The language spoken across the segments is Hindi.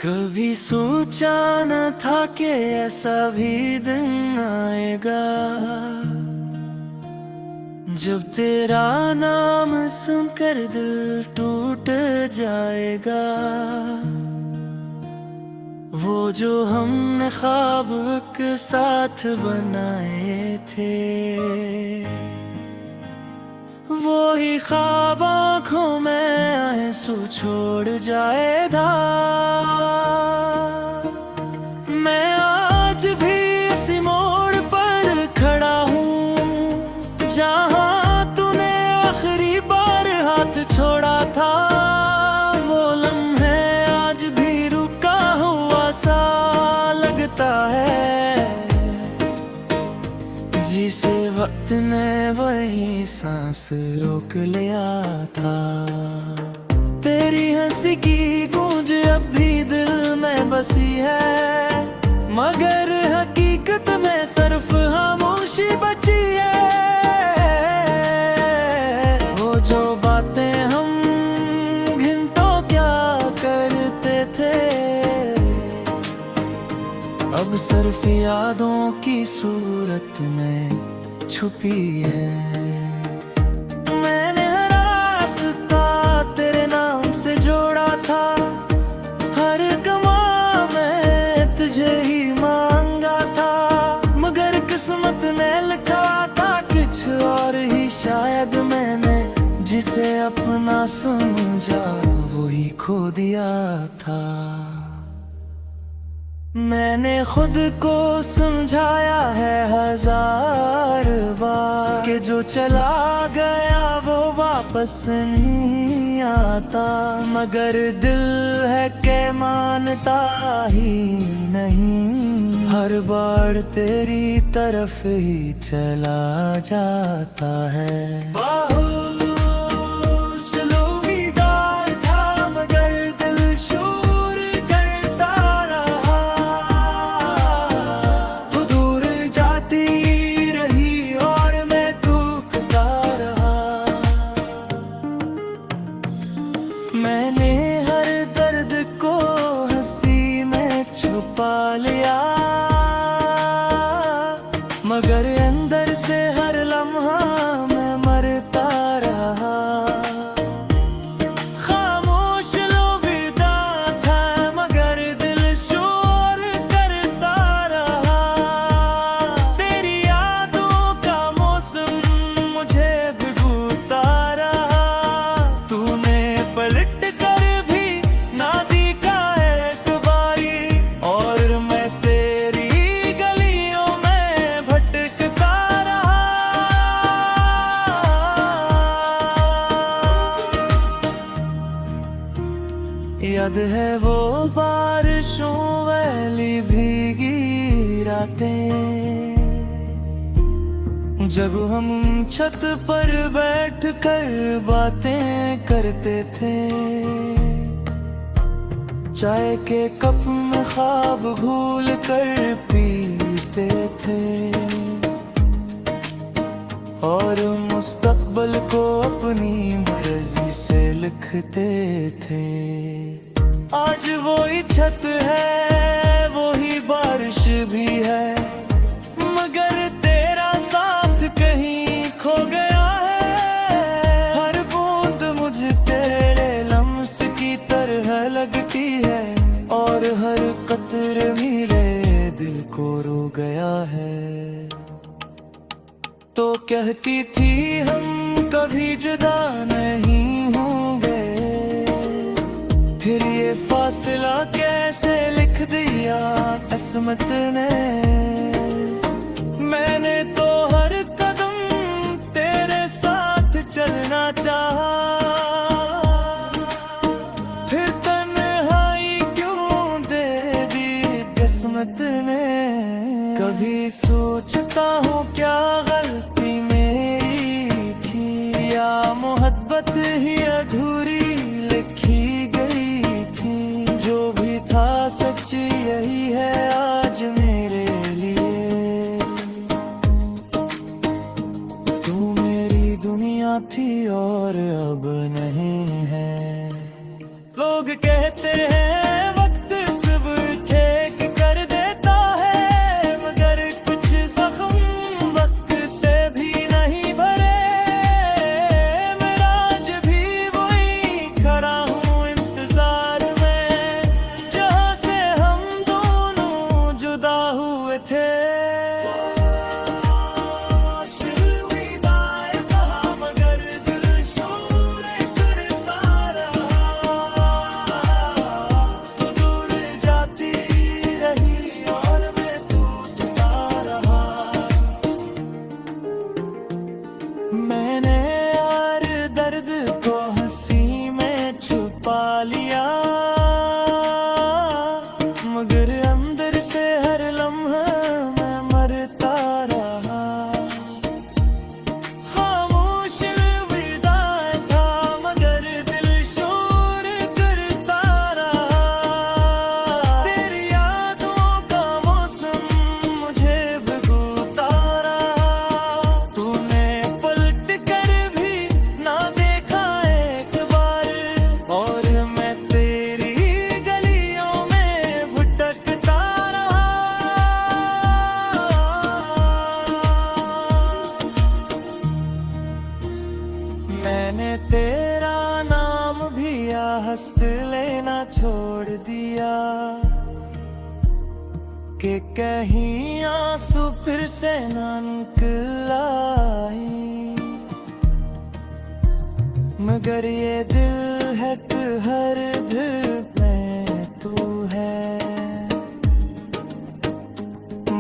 कभी सोचा न था कि ऐसा भी दिन आएगा जब तेरा नाम सुनकर दिल टूट जाएगा। वो जो हमने ख्वाब के साथ बनाए थे, वो ही ख्वाब आँखों में आंसू छोड़ जाएगा। मैं आज भी इसी मोड़ पर खड़ा हूँ जहाँ तूने आखिरी बार हाथ छोड़ा था। वो लम्हे आज भी रुका हुआ सा लगता है, जिसे वक्त ने वही सांस रोक लिया था। तेरी हंसी की गूंज अब भी दिल में बसी है, मगर हकीकत में सिर्फ खामोशी बची है। वो जो बातें हम घंटों क्या करते थे, अब सिर्फ यादों की सूरत में छुपी है। मैंने हर रास्ता तेरे नाम से जोड़ा था, हर गमा में तुझे ही मांगा था, मगर किस्मत ने लिखा था कुछ और ही। शायद मैंने जिसे अपना समझा वही खो दिया था। मैंने खुद को समझाया है 1000 बार कि जो चला गया वो वापस नहीं आता, मगर दिल है के मानता ही नहीं। हर बार तेरी तरफ ही चला जाता है। मैंने हर दर्द को हंसी में छुपा लिया, मगर अंदर से हर लम्हा मैं मरता रहा। खामोश अलविदा था, मगर दिल शोर करता रहा। तेरी यादों का मौसम मुझे भिगोता रहा। तूने पलट कर भी ना दिखा एक बारी, और मैं तेरी गलियों में भटकता रहा। याद है वो बारिशों वाली भीगी रातें, जब हम छत पर बैठकर बातें करते थे। चाय के कप में ख्वाब भूल कर पीते थे, और मुस्तकबिल को अपनी मर्जी से लिखते थे। आज वो ही छत है, वो ही बारिश भी है, मगर तेरा साथ कहीं खो गया है। हर बूंद मुझे तेरे लम्स की तरह लगती है, और हर कतरे मेरे दिल को रो गया है। तो कहती थी हम कभी जुदा नहीं होंगे, फिर ये फासला कैसे लिख दिया किस्मत ने। मैंने तो हर कदम तेरे साथ चलना चाहा, फिर तन्हाई क्यों दे दी किस्मत ने। कभी सोचता हूँ क्या गलती मेरी थी, या मोहब्बत ही अधूरी लिखी गई थी। जो भी था सच यही है आज मेरे लिए, तू मेरी दुनिया थी और अब नहीं है। लोग कहते हैं वक्त मैंने तेरा नाम भी हंस लेना छोड़ दिया कि कहीं आंसू फिर से ना निकल आए। मगर ये दिल है कि हर दिल में तू है।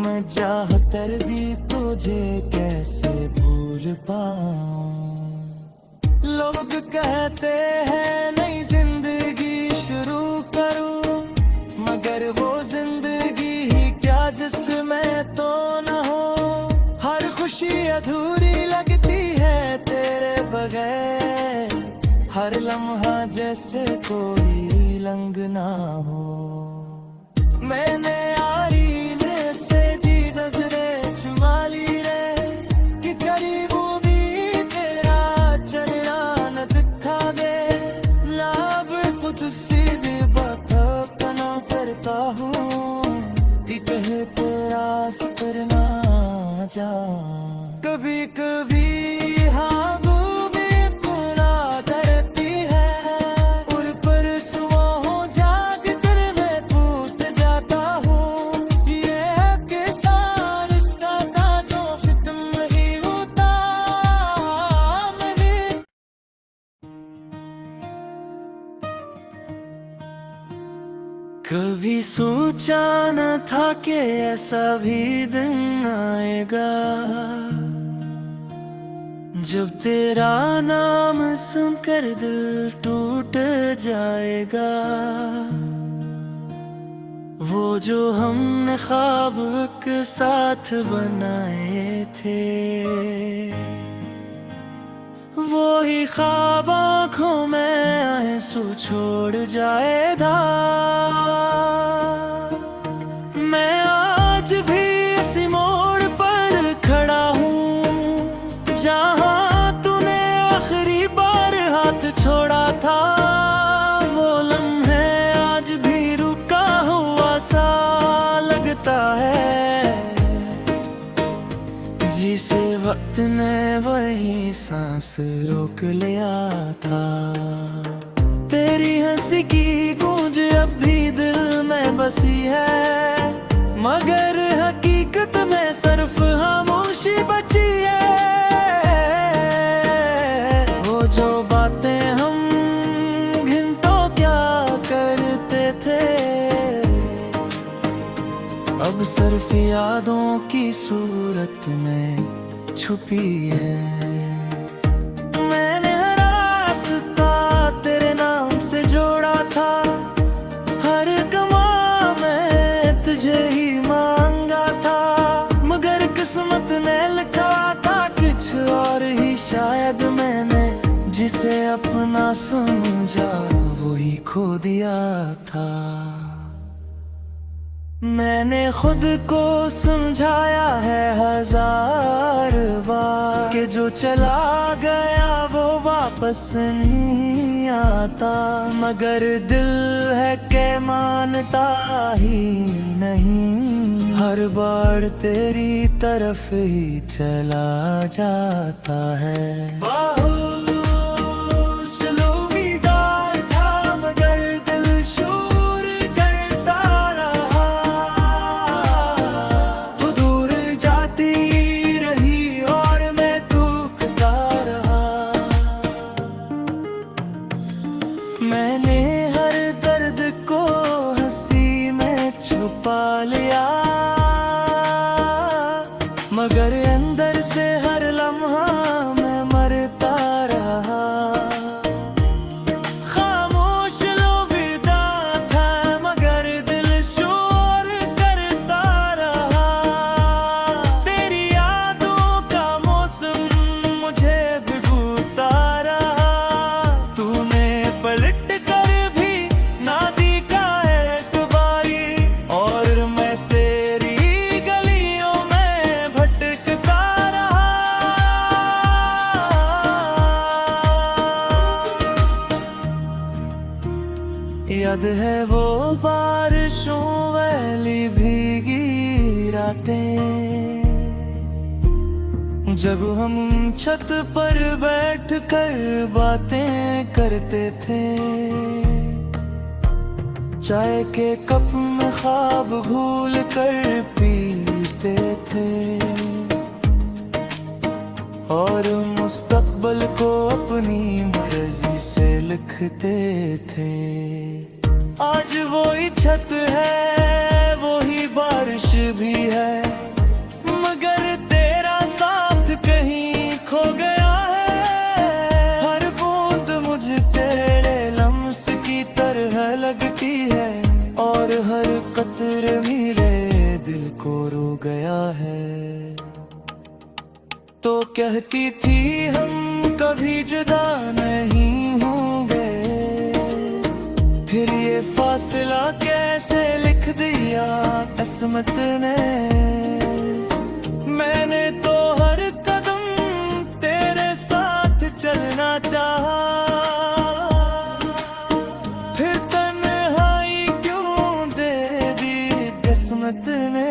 मैं चाह कर दी तुझे कैसे भूल पाऊं। लोग कहते हैं नई जिंदगी शुरू करूं, मगर वो जिंदगी ही क्या जिसमें तो न हो। हर खुशी अधूरी लगती है तेरे बगैर, हर लम्हा जैसे कोई लंग ना हो। मैंने यारी ने से दी नजरें चुमा ली रे कि करीब भी तेरा चेहरा न दिखा दे। लाभ खुद सीधी बात ना करता हूँ कि कहे तेरा सफर ना जा। कभी कभी हाँ कभी सोचा न था कि ऐसा भी दिन आएगा जब तेरा नाम सुनकर दिल टूट जाएगा। वो जो हमने ख्वाब के साथ बनाए थे, वो ही ख्वाब आँखों में आंसू छोड़ जाएगा। मैं आज भी इसी मोड़ पर खड़ा हूँ जहाँ तूने आखिरी बार हाथ छोड़ा था। वो लम्हे आज भी रुका हुआ सा लगता है, जिसे वक्त ने वही सांस रोक लिया था। तेरी हंसी की गूंज अब भी दिल में बसी है, मगर हकीकत में सिर्फ खामोशी बची है। वो जो बातें हम घंटों क्या करते थे, अब सिर्फ यादों की सूरत में छुपी है। मैंने हर रास्ता तेरे नाम से जोड़ा था, हर गमा में तुझे ही मांगा था। मगर किस्मत ने लिखा था कुछ और ही, शायद मैंने जिसे अपना समझा वही खो दिया था। मैंने खुद को समझाया है 1000 बार कि जो चला गया वो वापस नहीं आता, मगर दिल है के मानता ही नहीं। हर बार तेरी तरफ ही चला जाता है। मैंने हर दर्द को हंसी में छुपा लिया, मगर अंदर से हर लम्हा मैं मरता रहा। खामोश लोविदा था मगर दिल शोर करता रहा। तेरी यादों का मौसम मुझे भिगोता रहा। तूने पलट कर भी ना दिखा एक बारी, और मैं तेरी गलियों में भटकता रहा। याद है वो बारिशों वाली भीगी रातें जब हम छत पर बैठ कर बातें करते थे, चाय के कप में ख्वाब घूल कर पीते थे, और मुस्तकबिल को अपनी मर्जी से लिखते थे। आज वही छत है, वही बारिश भी है, मगर तेरा साथ कहीं खो गया है। हर बूंद मुझे तेरे लम्स की तरह लगती है, और हर कतरे मेरे दिल को रो गया है। तो कहती थी हम कभी जुदा नहीं होंगे, फिर ये फासला कैसे लिख दिया किस्मत ने। मैंने तो हर कदम तेरे साथ चलना चाहा, फिर तन्हाई क्यों दे दी किस्मत ने।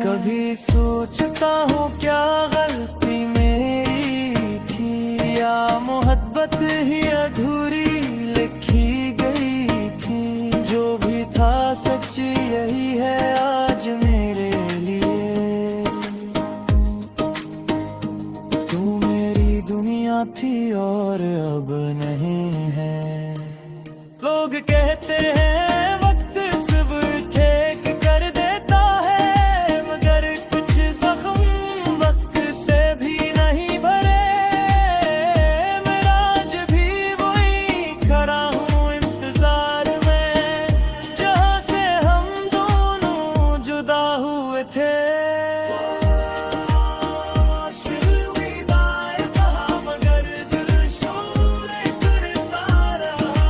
कभी सोचता हूँ क्या गलती मेरी थी, या मोहब्बत ही अधूरी लिखी गई थी। जो भी था सच यही है आज मेरे लिए, तू मेरी दुनिया थी और अब नहीं है। लोग कहते हैं वक्त सब ठीक कर देता है, मगर कुछ जख्म वक्त से भी नहीं भरे। मैं आज भी वही खड़ा हूँ इंतजार में, जहाँ से हम दोनों जुदा हुए थे। मगर दिल शोर करता रहा,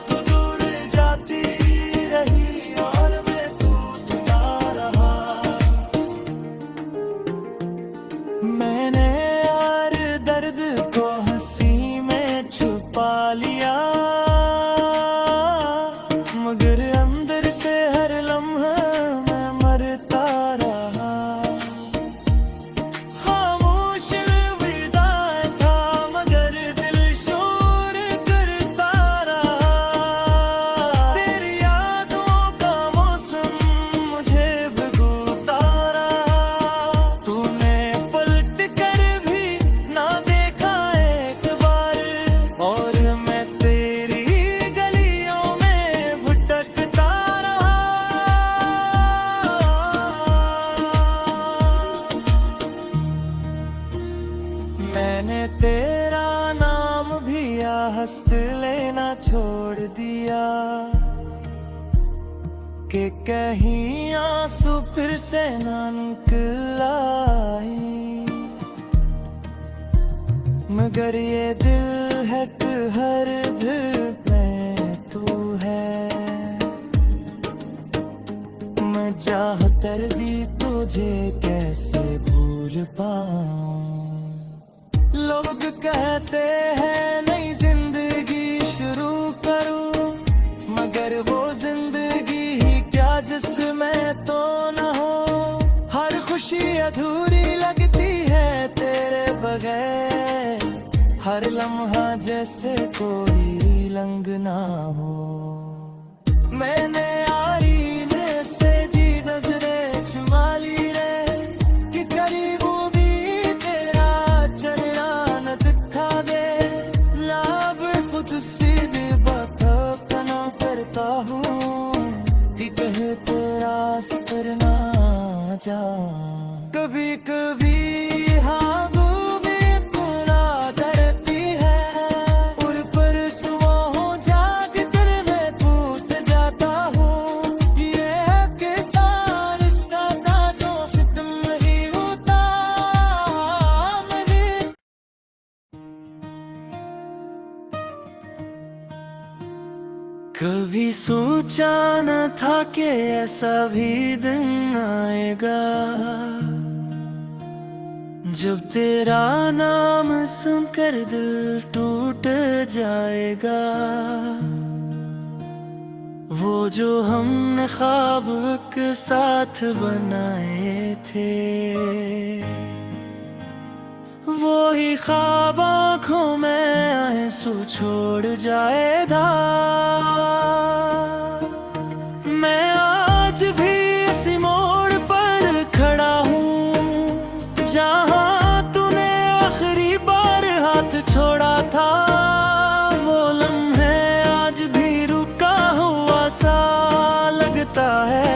तू दूर जाती रही और मैं टूटता रहा। मैंने यार दर्द को हंसी में छुपा लिया, मगर अंदर से हर लम्हा मैं मरता रहा। खामोश विदा था मगर दिल शोर करता रहा। तेरी यादों का मौसम मुझे भिगोता रहा। तूने पलट कर भी ना देखा एक बार, और मैं तेरी गलियों में भटकता रहा। मैंने तेरा नाम भी हस्त लेना छोड़ दिया, कि कहीं आंसू फिर से ना निकल आए। मगर ये दिल है कि हर दिल में तू है, मैं चाह कर दी तुझे कैसे भूल पाऊं। लोग कहते हैं नई जिंदगी शुरू करूं, मगर वो जिंदगी ही क्या जिसमें तो न हो। हर खुशी अधूरी लगती है तेरे बगैर, हर लम्हा जैसे कोई लंग ना हो। मैंने आईने से जी नजरें चुमा ली रे, कि करीब भी तेरा चेहरा न दिखा दे। लाभ खुद सीधे बात ना करता हूँ, कि कह तेरा सफर ना जा। कभी कभी हाँ भी पूरा करती है, और पर सुबह हो जाग दिल में टूट जाता हूँ। ये है कि सारा रिश्ता था जो खत्म ही होता। मैंने कभी सोचा न था कि ऐसा भी दिन आएगा, जब तेरा नाम सुनकर दिल टूट जाएगा। वो जो हमने ख्वाब के साथ बनाए थे, वो ही ख्वाब आँखों में आंसू छोड़ जाएगा। मैं आज भी इसी मोड़ पर खड़ा हूँ जहाँ तूने आखिरी बार हाथ छोड़ा था। वो लम्हे आज भी रुका हुआ सा लगता है,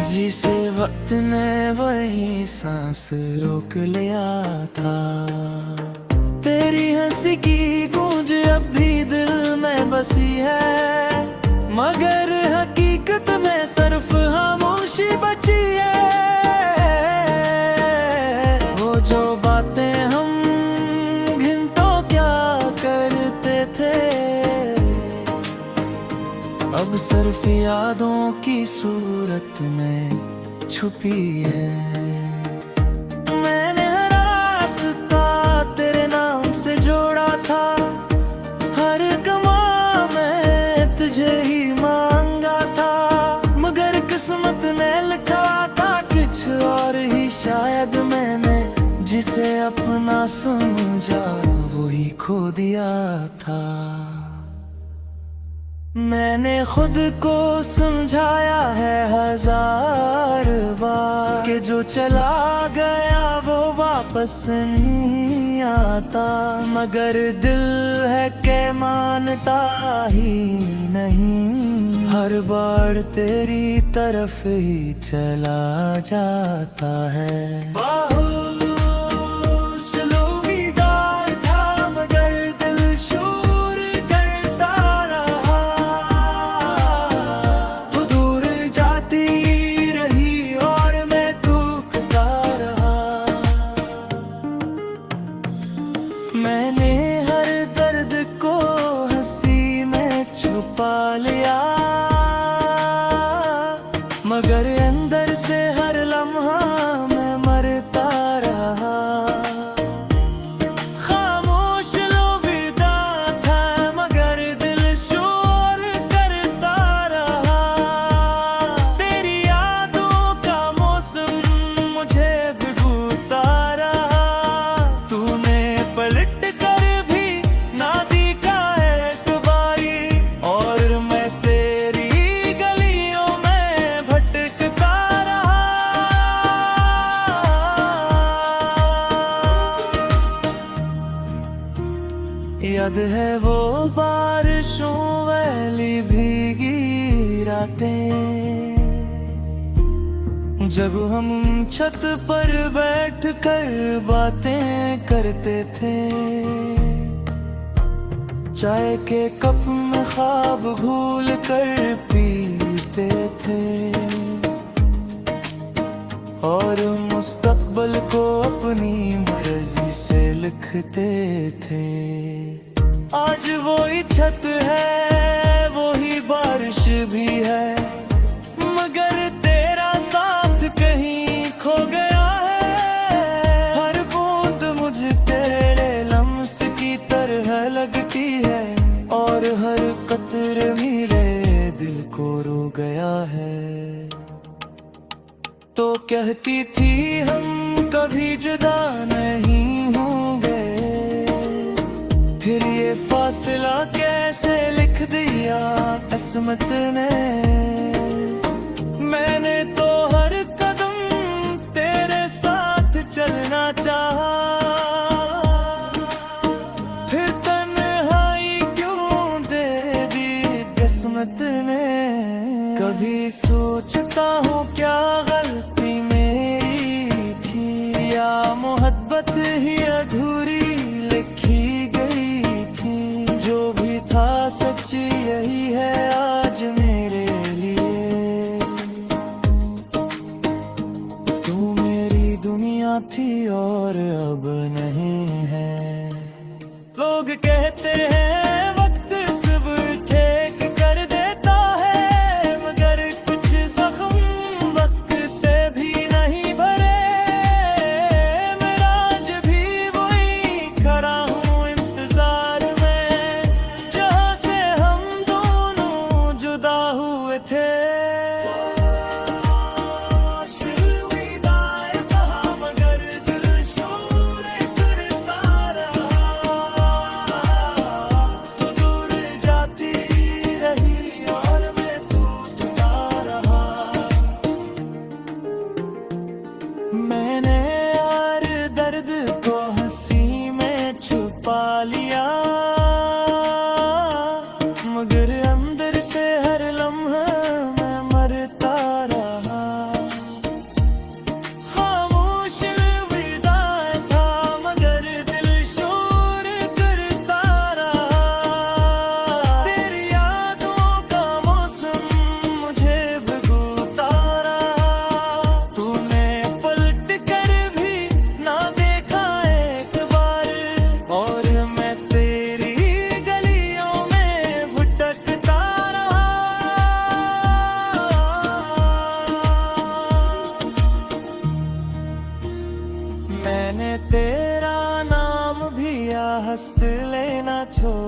जिसे वक्त ने वही सांस रोक लिया था। तेरी हंसी की गूंज अब भी दिल में बसी है, मगर हकीकत में सिर्फ खामोशी बची है। वो जो बातें हम घंटों क्या करते थे, अब सिर्फ यादों की सूरत में छुपी है। मैंने हर रास्ता तेरे नाम से जोड़ा था, हर गमा में तुझे ही मांगा था, मगर किस्मत ने लिखा था कुछ और ही। शायद मैंने जिसे अपना समझा वही खो दिया था। मैंने खुद को समझाया है 1000 बार कि जो चला गया वो वापस नहीं आता, मगर दिल है के मानता ही नहीं। हर बार तेरी तरफ ही चला जाता है। मैंने हर दर्द को हंसी में छुपा लिया, मगर अंदर से हर लम्हा मैं मरता रहा। खामोश अलविदा था, मगर दिल शोर करता रहा। तेरी यादों का मौसम मुझे भिगोता रहा। तूने पलट कर भी ना दिखा एक बारी, और मैं तेरी गलियों में भटकता रहा। याद है वो बारिशों वाली भीगी रातें, जब हम छत पर बैठ कर बातें करते थे। चाय के कप में ख्वाब घोल कर पीते थे, और मुस्तकबिल को अपनी मर्जी से लिखते थे। आज वही छत है, वही बारिश भी है, मगर तेरा साथ कहीं खो गया है। हर बूंद मुझे तेरे लम्स की तरह लगती है, और हर कतरे मेरे दिल को रो गया है। तो कहती थी हम कभी जुदा नहीं होंगे, फिर ये फासला कैसे लिख दिया किस्मत ने। मैंने तो हर कदम तेरे साथ चलना चाहा, फिर तन्हाई क्यों दे दी किस्मत ने। कभी सोचता हूँ क्या गलती मेरी थी, या मोहब्बत ही अधूरी लिखी गई थी। जो भी था सच यही है आज मेरे लिए, तू मेरी दुनिया थी और अब नहीं है। लोग कहते हैं वक्त सब ठीक कर देता है, मगर कुछ जख्म वक्त से भी नहीं भरे। मेरा आज भी वही खड़ा हूँ इंतजार में, जहाँ से हम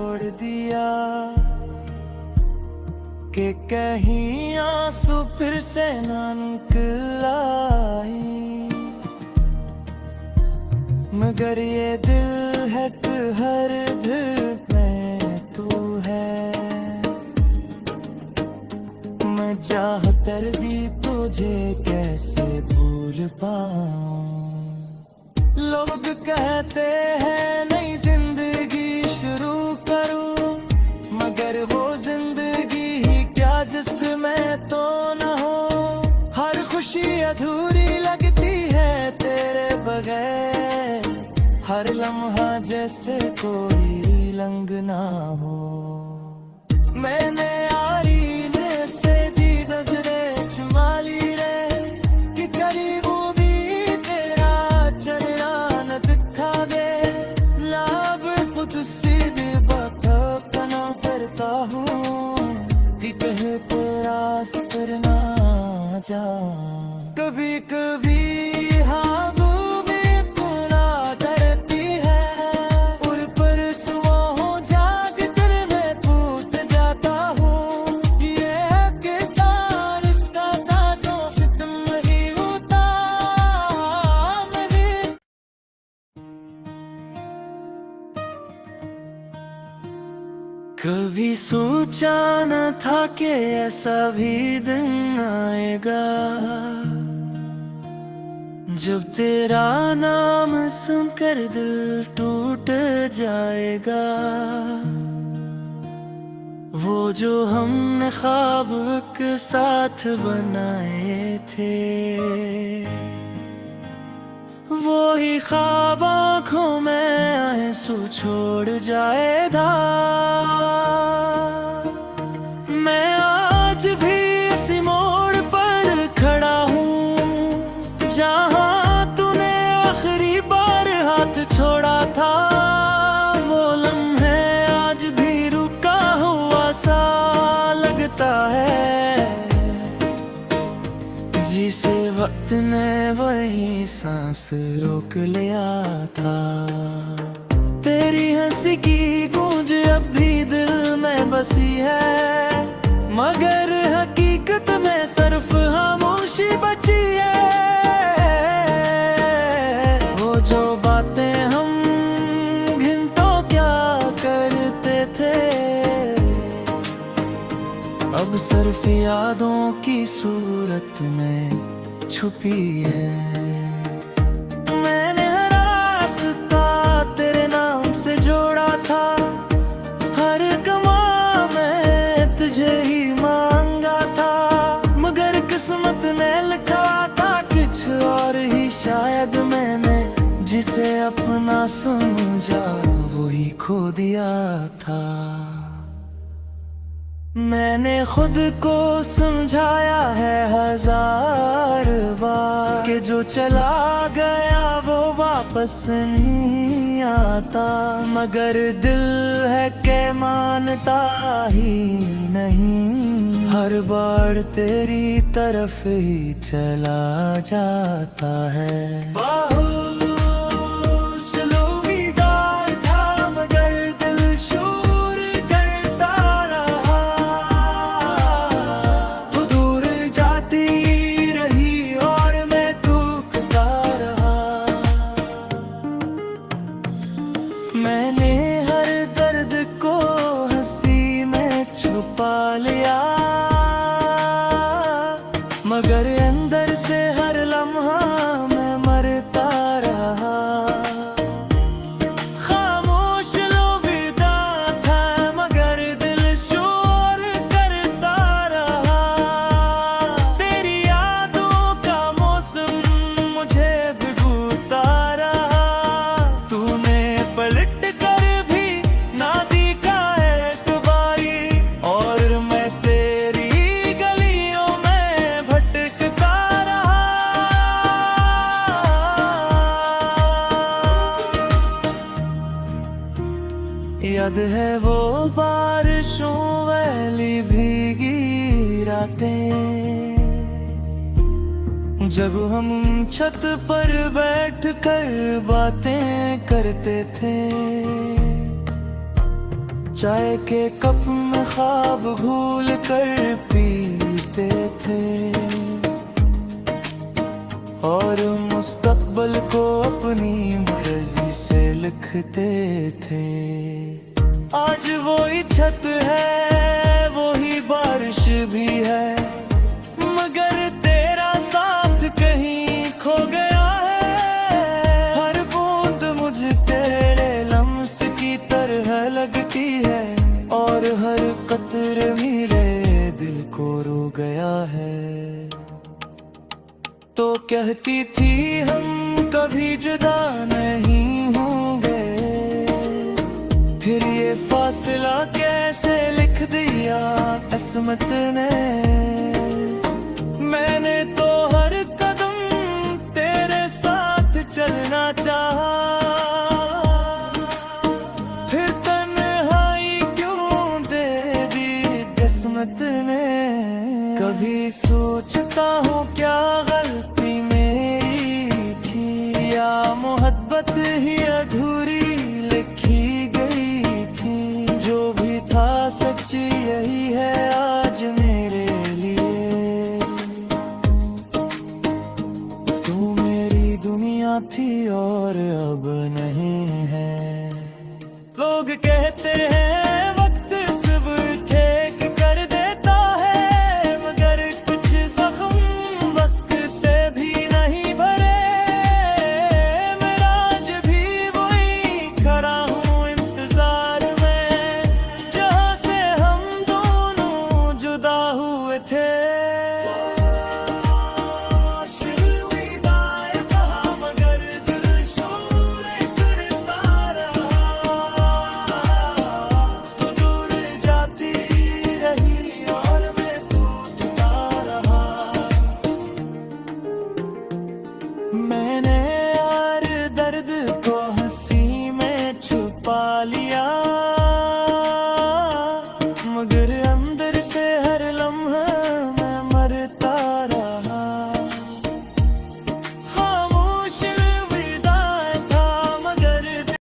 छोड़ दिया कि कहीं आंसू फिर से ना निकल आए। मगर ये दिल है कि हर दिल में तू है। मैं चाह कर दी तुझे कैसे भूल पाऊं। लोग कहते हैं नई जिंदगी शुरू करूं, मगर वो जिंदगी ही क्या जिसमें तो न हो। हर खुशी अधूरी लगती है तेरे बगैर, हर लम्हा जैसे कोई लंग ना हो। मैंने यारी ने से दी नजरे चुमाली रे कि करीबू भी तेरा चेहरा न दिखा दे। लाभ खुद सीधे बकना करता हूँ कि कह तेरा सफर ना जा। कभी कभी हाँ कभी सोचा न था कि ऐसा भी दिन आएगा जब तेरा नाम सुनकर दिल टूट जाएगा। वो जो हमने ख्वाब के साथ बनाए थे, वो ही ख्वाब आँखों में आंसू छोड़ जाएगा। मैं आज भी इसी मोड़ पर खड़ा हूँ जहाँ तूने आखिरी बार हाथ छोड़ा था। वो लम्हे आज भी रुका हुआ सा लगता है, जिसे वक्त ने वही सांस रोक लिया था। तेरी हंसी की गूंज अब भी दिल में बसी है, मगर हकीकत में सिर्फ खामोशी बची है। वो जो बातें हम घंटों क्या करते थे, अब सिर्फ यादों की सूरत में छुपी है। मैंने हर रास्ता तेरे नाम से जोड़ा था, हर कमा में तुझे ही मांगा था। मगर किस्मत ने लिखा था कुछ और ही, शायद मैंने जिसे अपना समझा वही खो दिया था। मैंने खुद को समझाया है 1000 बार कि जो चला गया वो वापस नहीं आता, मगर दिल है के मानता ही नहीं। हर बार तेरी तरफ ही चला जाता है। मैंने हर दर्द को हंसी में छुपा लिया, मगर अंदर से हर लम्हा मैं मरता रहा। खामोश अलविदा था मगर दिल शोर करता रहा। तेरी यादों का मौसम मुझे भिगोता रहा। तूने पलट कर भी ना दिखा एक बारी, और मैं तेरी गलियों में भटकता रहा। याद है वो बारिशों वाली भीगी रातें, जब हम छत पर बैठकर बातें करते थे। चाय के कप में ख्वाब घूल कर पीते थे और मुस्तकबिल को अपनी मर्जी से लिखते थे। आज वही छत है, वही बारिश भी है, मगर तेरा साथ कहीं खो गया है। हर बूंद मुझे तेरे लम्स की तरह लगती है और हर कतरे मेरे दिल को रो गया है। तो कहती थी हम कभी जुदा नहीं होंगे, फिर ये फासला कैसे लिख दिया किस्मत ने। मैंने तो हर कदम तेरे साथ चलना चाहा, फिर तन्हाई क्यों दे दी किस्मत ने। कभी सोचता हूँ क्या गलती मेरी थी, या मोहब्बत ही अधूरी लिखी गई थी। जो भी था सच्ची यही है आज मेरे लिए, तू मेरी दुनिया थी और अब नहीं है। लोग कहते हैं